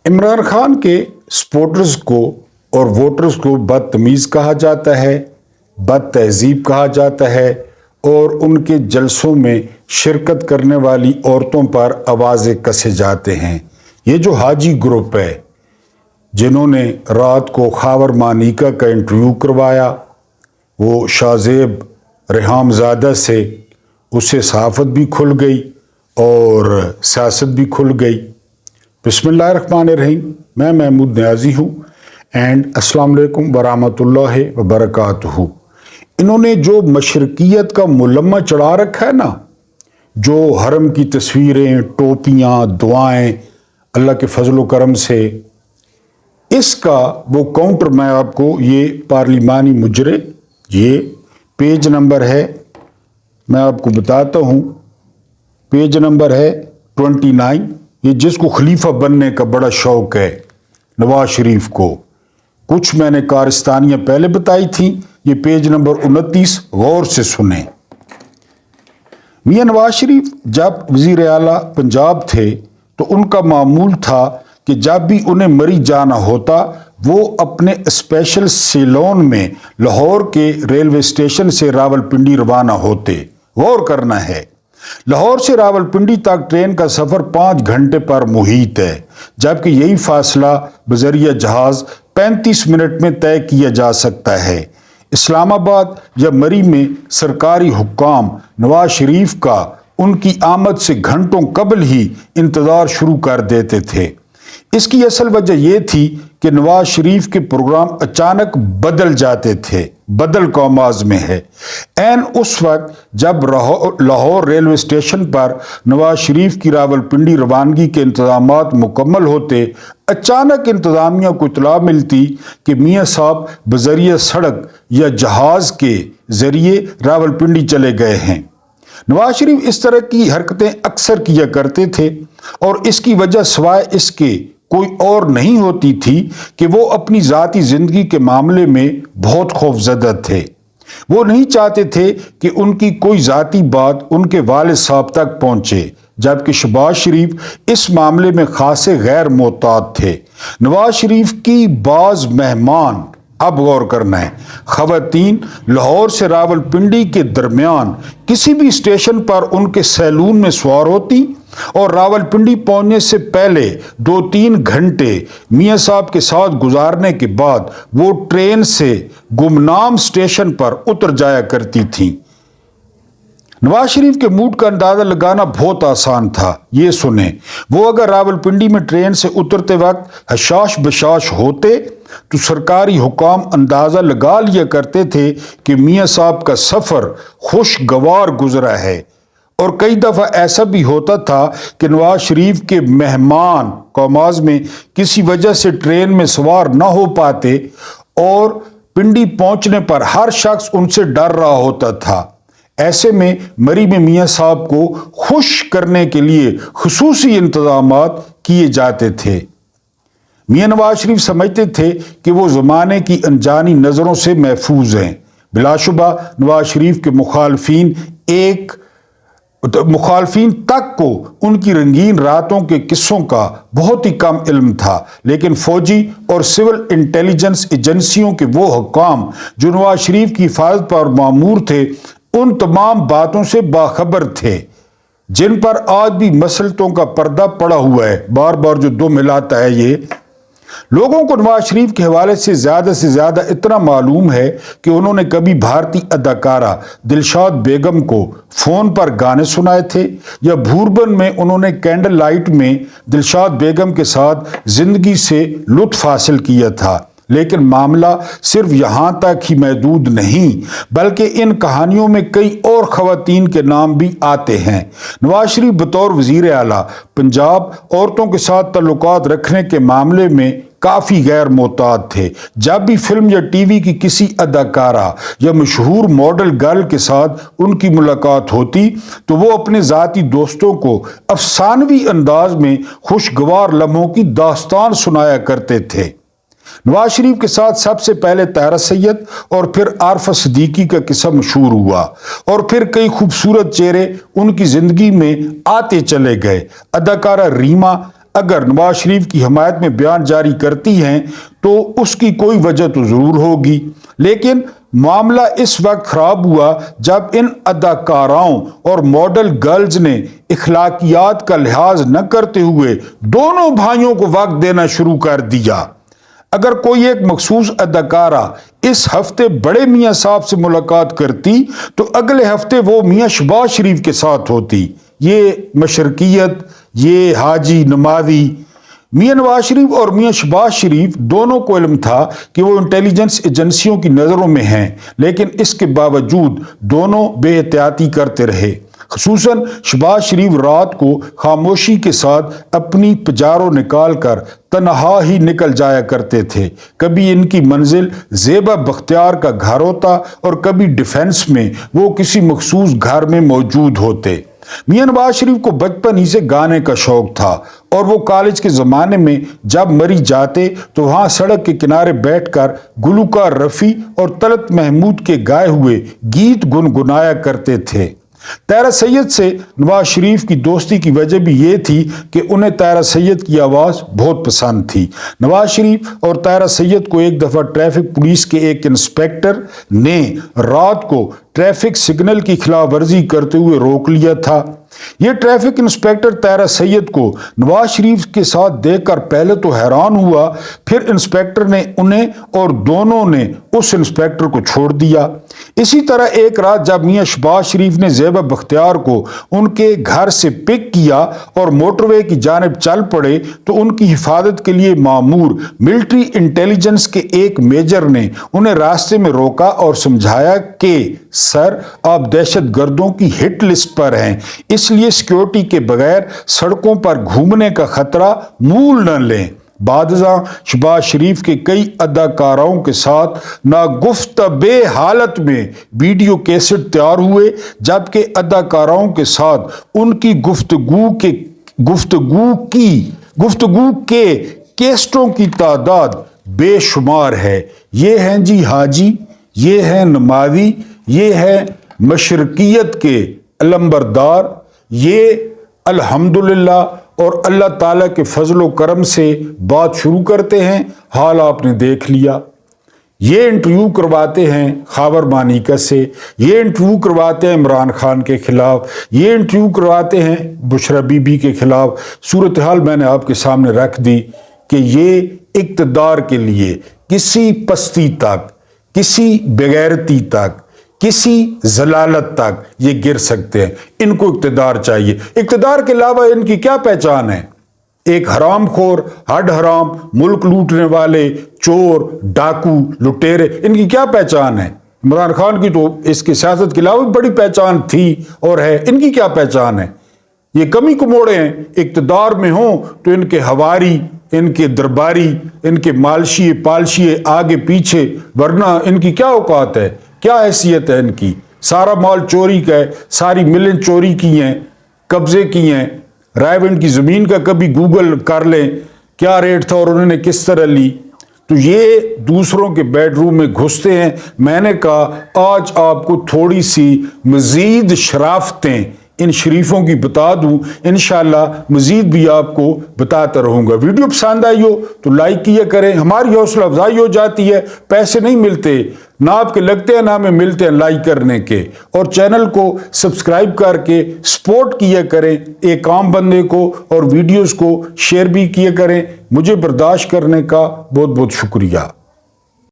इमरान खान के सपोर्टर्स को और वोटर्स को बदतमीज़ कहा जाता है, बद तहजीब कहा जाता है और उनके जलसों में शिरकत करने वाली औरतों पर आवाज़ें कसे जाते हैं। ये जो हाजी ग्रुप है जिन्होंने रात को खावर मानिका का इंटरव्यू करवाया, वो शाहजेब रेहामज़ादा से उससे सहाफ़त भी खुल गई और सियासत भी खुल गई। बिस्मिल्लाहिर्रहमानिर्रहीम, मैं महमूद नियाज़ी हूँ एंड अस्सलाम वालेकुम वरहमतुल्लाहि वबरकातुहू। इन्होंने जो मशरकियत का मुलम्मा चढ़ा रखा है ना, जो हरम की तस्वीरें, टोपियाँ, दुआएं अल्लाह के फजल व करम से, इसका वो काउंटर मैं आपको ये पार्लिमानी मुजरे, ये पेज नंबर है, मैं आपको बताता हूँ, पेज नंबर है 29। ये जिसको खलीफा बनने का बड़ा शौक है नवाज शरीफ को, कुछ मैंने कारस्तानियाँ पहले बताई थी, ये पेज नंबर 29 गौर से सुने। मियां नवाज शरीफ जब वज़ीर आला पंजाब थे तो उनका मामूल था कि जब भी उन्हें मरी जाना होता वो अपने स्पेशल सेलोन में लाहौर के रेलवे स्टेशन से रावलपिंडी रवाना होते। गौर करना है, लाहौर से रावलपिंडी तक ट्रेन का सफ़र 5 घंटे पर मुहित है, जबकि यही फासला बजरिया जहाज़ 35 मिनट में तय किया जा सकता है। इस्लामाबाद या मरी में सरकारी हुक्काम नवाज शरीफ का उनकी आमद से घंटों कबल ही इंतज़ार शुरू कर देते थे। इसकी असल वजह यह थी कि नवाज शरीफ के प्रोग्राम अचानक बदल जाते थे, बदल कौमाज में है। ऐन उस वक्त जब लाहौर रेलवे स्टेशन पर नवाज शरीफ की रावलपिंडी रवानगी के इंतजामात मुकम्मल होते, अचानक इंतजामिया को इत्तला मिलती कि मियाँ साहब बजरिया सड़क या जहाज़ के ज़रिए रावलपिंडी चले गए हैं। नवाज शरीफ इस तरह की हरकतें अक्सर किया करते थे और इसकी वजह सिवाय इसके कोई और नहीं होती थी कि वो अपनी ज़ाती ज़िंदगी के मामले में बहुत खौफज़दा थे। वो नहीं चाहते थे कि उनकी कोई ज़ाती बात उनके वालिद साहब तक पहुँचे, जबकि शहबाज शरीफ इस मामले में खासे गैर मोहतात थे। नवाज शरीफ की बाज़ मेहमान, अब गौर करना है, ख़वातीन लाहौर से रावलपिंडी के दरमियान किसी भी स्टेशन पर उनके सैलून में सवार होती और रावलपिंडी पहुंचने से पहले 2-3 घंटे मियाँ साहब के साथ गुजारने के बाद वो ट्रेन से गुमनाम स्टेशन पर उतर जाया करती थीं। नवाज शरीफ के मूड का अंदाज़ा लगाना बहुत आसान था। ये सुने, वो अगर रावलपिंडी में ट्रेन से उतरते वक्त हशाश बशाश होते तो सरकारी हुकाम अंदाज़ा लगा लिया करते थे कि मियाँ साहब का सफ़र खुशगवार गुजरा है। और कई दफ़ा ऐसा भी होता था कि नवाज शरीफ के मेहमान कौमाज में किसी वजह से ट्रेन में सवार ना हो पाते और पिंडी पहुंचने पर हर शख्स उनसे डर रहा होता था। ऐसे में मरी में मियाँ साहब को खुश करने के लिए खुसूसी इंतजामात किए जाते थे। मियाँ नवाज शरीफ समझते थे कि वो ज़माने की अनजानी नज़रों से महफूज हैं। बिलाशुबा नवाज शरीफ के मुखालफीन तक को उनकी रंगीन रातों के किस्सों का बहुत ही कम इल्म था, लेकिन फौजी और सिविल इंटेलिजेंस एजेंसियों के वो हुक्काम जो नवाज शरीफ की हिफाजत पर मामूर थे, उन तमाम बातों से बाखबर थे जिन पर आज भी मसलतों का पर्दा पड़ा हुआ है। बार बार जो दुम हिलाता है ये लोगों को नवाज शरीफ के हवाले से ज़्यादा इतना मालूम है कि उन्होंने कभी भारतीय अदाकारा दिलशाद बेगम को फ़ोन पर गाने सुनाए थे या भूरबन में उन्होंने कैंडल लाइट में दिलशाद बेगम के साथ ज़िंदगी से लुत्फ़ हासिल किया था। लेकिन मामला सिर्फ यहाँ तक ही महदूद नहीं, बल्कि इन कहानियों में कई और ख़वातीन के नाम भी आते हैं। नवाज शरीफ बतौर वज़ीर आला पंजाब औरतों के साथ ताल्लुकात रखने के मामले में काफ़ी गैर मोहतात थे। जब भी फिल्म या टीवी की किसी अदाकारा या मशहूर मॉडल गर्ल के साथ उनकी मुलाकात होती तो वो अपने ज़ाती दोस्तों को अफसानवी अंदाज में खुशगवार लम्हों की दास्तान सुनाया करते थे। नवाज शरीफ के साथ सबसे पहले ताहरा सैयद और फिर आरफा सिद्दीकी का किस्सा मशहूर हुआ और फिर कई खूबसूरत चेहरे उनकी जिंदगी में आते चले गए। अदाकारा रीमा اگر نواز شریف کی حمایت میں بیان جاری کرتی ہیں تو اس کی کوئی وجہ تو ضرور ہوگی، لیکن معاملہ اس وقت خراب ہوا جب ان اداکاراؤں اور ماڈل گرلز نے اخلاقیات کا لحاظ نہ کرتے ہوئے دونوں بھائیوں کو وقت دینا شروع کر دیا۔ اگر کوئی ایک مخصوص اداکارہ اس ہفتے بڑے میاں صاحب سے ملاقات کرتی تو اگلے ہفتے وہ میاں شہباز شریف کے ساتھ ہوتی۔ یہ مشرقیت، یہ حاجی نمازی، میاں نواز شریف اور میاں شہباز شریف دونوں کو علم تھا کہ وہ انٹیلیجنس ایجنسیوں کی نظروں میں ہیں، لیکن اس کے باوجود دونوں بے احتیاطی کرتے رہے۔ خصوصاً شہباز شریف رات کو خاموشی کے ساتھ اپنی پجاروں نکال کر تنہا ہی نکل جایا کرتے تھے۔ کبھی ان کی منزل زیبا بختیار کا گھر ہوتا اور کبھی ڈیفنس میں وہ کسی مخصوص گھر میں موجود ہوتے۔ میاں نواز شریف کو بچپن ہی سے گانے کا شوق تھا اور وہ کالج کے زمانے میں جب مری جاتے تو وہاں سڑک کے کنارے بیٹھ کر گلوکار رفیع اور طلعت محمود کے گائے ہوئے گیت گنگنایا کرتے تھے۔ طاہرہ سید سے نواز شریف کی دوستی کی وجہ بھی یہ تھی کہ انہیں طاہرہ سید کی آواز بہت پسند تھی۔ نواز شریف اور طاہرہ سید کو ایک دفعہ ٹریفک پولیس کے ایک انسپیکٹر نے رات کو ٹریفک سگنل کی خلاف ورزی کرتے ہوئے روک لیا تھا۔ یہ ٹریفک انسپیکٹر طاہرہ سید کو نواز شریف کے ساتھ دیکھ کر پہلے تو حیران ہوا، پھر انسپیکٹر نے انہیں اور دونوں نے اس انسپیکٹر کو چھوڑ دیا۔ اسی طرح ایک رات جب میاں شہباز شریف نے زیبا بختیار کو ان کے گھر سے پک کیا اور موٹر وے کی جانب چل پڑے تو ان کی حفاظت کے لیے مامور ملٹری انٹیلیجنس کے ایک میجر نے انہیں راستے میں روکا اور سمجھایا کہ سر، آپ دہشت گردوں کی ہٹ لسٹ پر ہیں، اس لیے سیکیورٹی کے بغیر سڑکوں پر گھومنے کا خطرہ مول نہ لیں۔ بعد ازاں شہباز شریف کے کئی اداکاراؤں کے ساتھ ناگفتبے حالت میں ویڈیو کیسٹ تیار ہوئے، جبکہ اداکاراؤں کے ساتھ ان کی گفتگو کے کیسٹوں کی تعداد بے شمار ہے۔ یہ ہیں جی حاجی، یہ ہیں نمازی، یہ ہے مشرقیت کے علمبردار، یہ الحمدللہ اور اللہ تعالیٰ کے فضل و کرم سے بات شروع کرتے ہیں۔ حال آپ نے دیکھ لیا، یہ انٹرویو کرواتے ہیں خاور مانیکا سے، یہ انٹرویو کرواتے ہیں عمران خان کے خلاف، یہ انٹرویو کرواتے ہیں بشرا بی بی کے خلاف۔ صورتحال میں نے آپ کے سامنے رکھ دی کہ یہ اقتدار کے لیے کسی پستی تک، کسی بغیرتی تک، کسی ضلالت تک یہ گر سکتے ہیں۔ ان کو اقتدار چاہیے۔ اقتدار کے علاوہ ان کی کیا پہچان ہے؟ ایک حرام خور، ہڈ حرام، ملک لوٹنے والے، چور، ڈاکو، لٹیرے، ان کی کیا پہچان ہے؟ عمران خان کی تو اس کی سیاست کے علاوہ بڑی پہچان تھی اور ہے، ان کی کیا پہچان ہے؟ یہ کمی کموڑے ہیں، اقتدار میں ہوں تو ان کے ہواری، ان کے درباری، ان کے مالشیے پالشیے آگے پیچھے، ورنہ ان کی کیا اوقات ہے، کیا حیثیت ہے ان کی؟ سارا مال چوری کا ہے، ساری ملیں چوری کی ہیں، قبضے کی ہیں۔ رائے ونڈ کی زمین کا کبھی گوگل کر لیں کیا ریٹ تھا اور انہوں نے کس طرح لی۔ تو یہ دوسروں کے بیڈ روم میں گھستے ہیں۔ میں نے کہا آج آپ کو تھوڑی سی مزید شرافتیں ان شریفوں کی بتا دوں، انشاءاللہ مزید بھی آپ کو بتاتا رہوں گا۔ ویڈیو پسند آئی ہو تو لائک کیا کریں، ہماری حوصلہ افزائی ہو جاتی ہے۔ پیسے نہیں ملتے، نہ آپ کے لگتے ہیں نہ ہمیں ملتے ہیں لائک کرنے کے، اور چینل کو سبسکرائب کر کے سپورٹ کیا کریں ایک عام بندے کو، اور ویڈیوز کو شیئر بھی کیا کریں۔ مجھے برداشت کرنے کا بہت بہت شکریہ۔